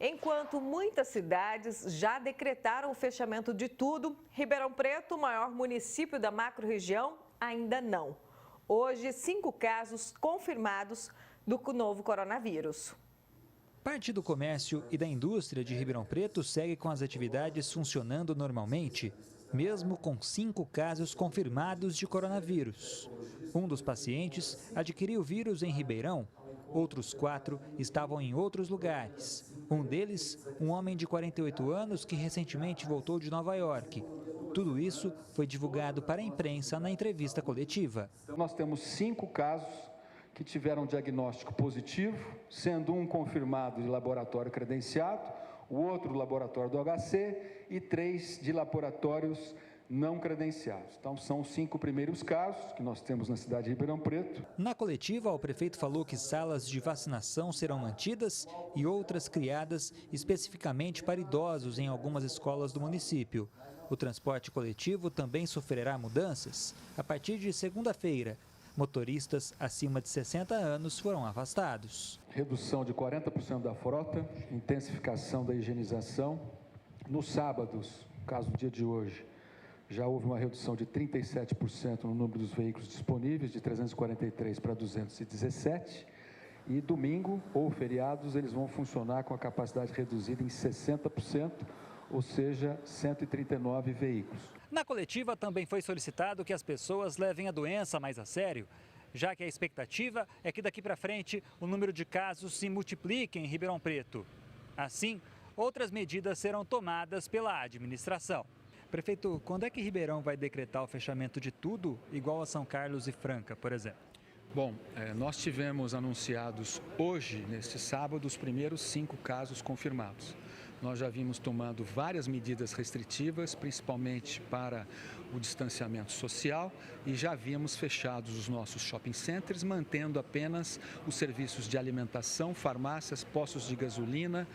Enquanto muitas cidades já decretaram o fechamento de tudo, Ribeirão Preto, o maior município da macro-região, ainda não. Hoje, 5 casos confirmados do novo coronavírus. Parte do comércio e da indústria de Ribeirão Preto segue com as atividades funcionando normalmente, mesmo com 5 casos confirmados de coronavírus. Um dos pacientes adquiriu o vírus em Ribeirão, outros 4 estavam em outros lugares. Um deles, um homem de 48 anos que recentemente voltou de Nova York. Tudo isso foi divulgado para a imprensa na entrevista coletiva. Nós temos 5 casos que tiveram diagnóstico positivo, sendo um confirmado de laboratório credenciado, o outro laboratório do HC e 3 de laboratórios não credenciados. Então, são os 5 primeiros casos que nós temos na cidade de Ribeirão Preto. Na coletiva, o prefeito falou que salas de vacinação serão mantidas e outras criadas especificamente para idosos em algumas escolas do município. O transporte coletivo também sofrerá mudanças. A partir de segunda-feira, motoristas acima de 60 anos foram afastados. Redução de 40% da frota, intensificação da higienização. Nos sábados, no caso do dia de hoje, já houve uma redução de 37% no número dos veículos disponíveis, de 343 para 217. E domingo ou feriados, eles vão funcionar com a capacidade reduzida em 60%, ou seja, 139 veículos. Na coletiva também foi solicitado que as pessoas levem a doença mais a sério, já que a expectativa é que daqui para frente o número de casos se multiplique em Ribeirão Preto. Assim, outras medidas serão tomadas pela administração. Prefeito, quando é que Ribeirão vai decretar o fechamento de tudo, igual a São Carlos e Franca, por exemplo? Bom, nós tivemos anunciados hoje, neste sábado, os primeiros 5 casos confirmados. Nós já vimos tomando várias medidas restritivas, principalmente para o distanciamento social, e já havíamos fechado os nossos shopping centers, mantendo apenas os serviços de alimentação, farmácias, postos de gasolina,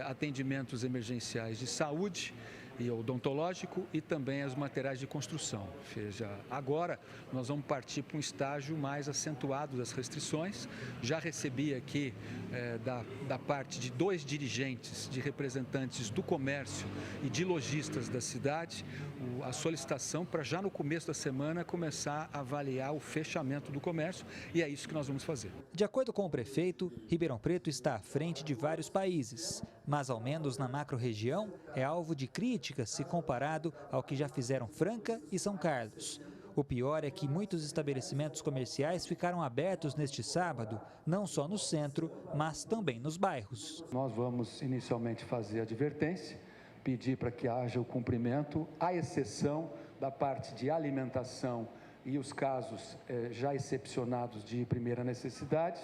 atendimentos emergenciais de saúde e odontológico e também os materiais de construção. Ou seja, agora nós vamos partir para um estágio mais acentuado das restrições. Já recebi aqui da parte de 2 dirigentes, de representantes do comércio e de lojistas da cidade, a solicitação para já no começo da semana começar a avaliar o fechamento do comércio, e é isso que nós vamos fazer. De acordo com o prefeito, Ribeirão Preto está à frente de vários países, mas ao menos na macro-região é alvo de críticas se comparado ao que já fizeram Franca e São Carlos. O pior é que muitos estabelecimentos comerciais ficaram abertos neste sábado, não só no centro, mas também nos bairros. Nós vamos inicialmente fazer advertência, pedir para que haja o cumprimento, à exceção da parte de alimentação e os casos já excepcionados de primeira necessidade,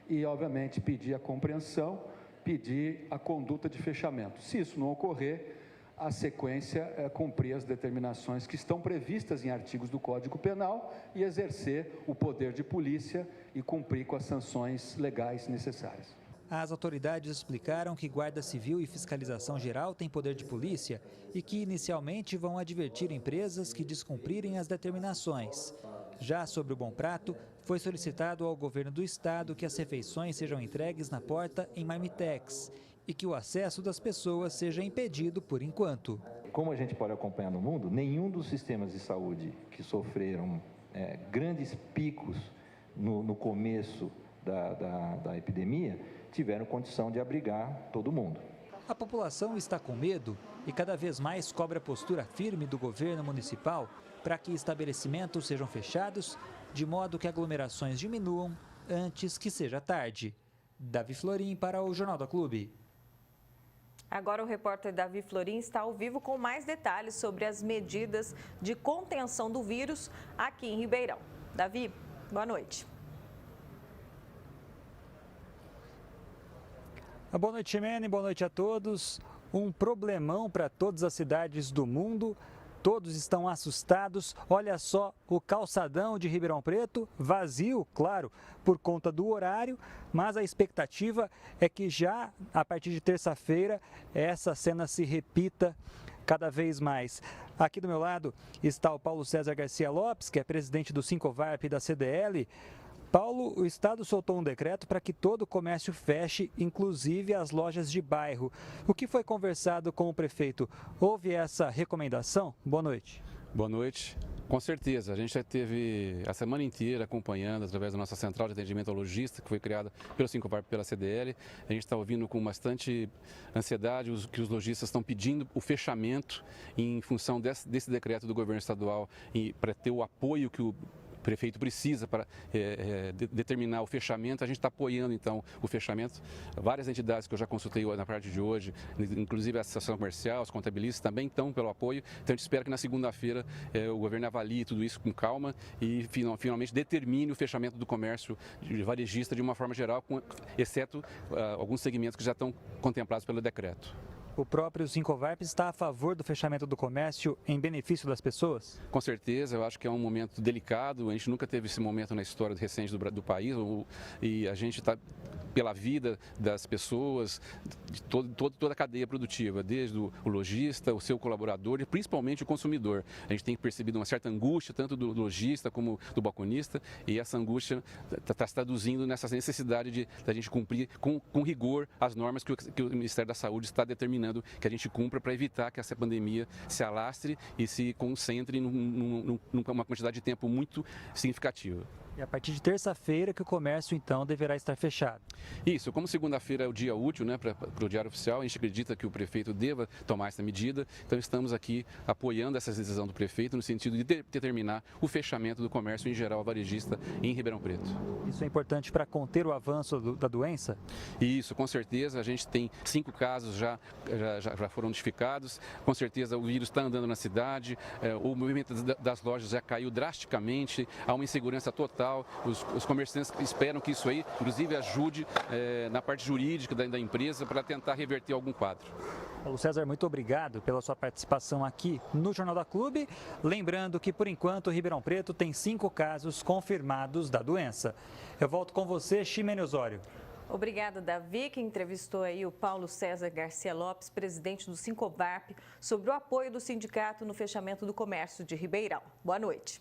e obviamente pedir a compreensão, pedir a conduta de fechamento. Se isso não ocorrer, a sequência é cumprir as determinações que estão previstas em artigos do Código Penal e exercer o poder de polícia e cumprir com as sanções legais necessárias. As autoridades explicaram que Guarda Civil e Fiscalização Geral têm poder de polícia e que inicialmente vão advertir empresas que descumprirem as determinações. Já sobre o Bom Prato, foi solicitado ao governo do estado que as refeições sejam entregues na porta em marmitex e que o acesso das pessoas seja impedido por enquanto. Como a gente pode acompanhar no mundo, nenhum dos sistemas de saúde que sofreram grandes picos no começo da epidemia tiveram condição de abrigar todo mundo. A população está com medo e cada vez mais cobra a postura firme do governo municipal para que estabelecimentos sejam fechados, de modo que aglomerações diminuam antes que seja tarde. Davi Florim para o Jornal da Clube. Agora o repórter Davi Florim está ao vivo com mais detalhes sobre as medidas de contenção do vírus aqui em Ribeirão. Davi, boa noite. Boa noite, Mene, boa noite a todos. Um problemão para todas as cidades do mundo. Todos estão assustados. Olha só o calçadão de Ribeirão Preto, vazio, claro, por conta do horário, mas a expectativa é que já a partir de terça-feira essa cena se repita cada vez mais. Aqui do meu lado está o Paulo César Garcia Lopes, que é presidente do Sincovarp da CDL. Paulo, o Estado soltou um decreto para que todo o comércio feche, inclusive as lojas de bairro. O que foi conversado com o prefeito? Houve essa recomendação? Boa noite. Boa noite. Com certeza, a gente já teve a semana inteira acompanhando através da nossa central de atendimento ao lojista, que foi criada pelo Sincovarp e pela CDL. A gente está ouvindo com bastante ansiedade que os lojistas estão pedindo o fechamento em função desse decreto do governo estadual para ter o apoio que o prefeito precisa para determinar o fechamento. A gente está apoiando, então, o fechamento. Várias entidades que eu já consultei na parte de hoje, inclusive a Associação Comercial, os contabilistas, também estão pelo apoio. Então, a gente espera que na segunda-feira o governo avalie tudo isso com calma e, finalmente, determine o fechamento do comércio varejista de uma forma geral, exceto alguns segmentos que já estão contemplados pelo decreto. O próprio Sincovarp está a favor do fechamento do comércio em benefício das pessoas? Com certeza, eu acho que é um momento delicado. A gente nunca teve esse momento na história recente do país e a gente está pela vida das pessoas, de toda a cadeia produtiva, desde o lojista, o seu colaborador e principalmente o consumidor. A gente tem percebido uma certa angústia, tanto do lojista como do balconista, e essa angústia está se traduzindo nessa necessidade da gente cumprir com rigor as normas que o Ministério da Saúde está determinando que a gente cumpra para evitar que essa pandemia se alastre e se concentre numa quantidade de tempo muito significativa. E a partir de terça-feira que o comércio, então, deverá estar fechado. Isso, como segunda-feira é o dia útil, né, para o Diário Oficial, a gente acredita que o prefeito deva tomar essa medida, então estamos aqui apoiando essa decisão do prefeito no sentido de determinar o fechamento do comércio em geral varejista em Ribeirão Preto. Isso é importante para conter o avanço da doença? Isso, com certeza, a gente tem 5 casos já foram notificados, com certeza o vírus está andando na cidade, o movimento das lojas já caiu drasticamente, há uma insegurança total. Os comerciantes esperam que isso aí, inclusive, ajude na parte jurídica da empresa para tentar reverter algum quadro. Paulo César, muito obrigado pela sua participação aqui no Jornal da Clube. Lembrando que, por enquanto, Ribeirão Preto tem 5 casos confirmados da doença. Eu volto com você, Ximene Osório. Obrigada, Davi, que entrevistou aí o Paulo César Garcia Lopes, presidente do Sincovarp, sobre o apoio do sindicato no fechamento do comércio de Ribeirão. Boa noite.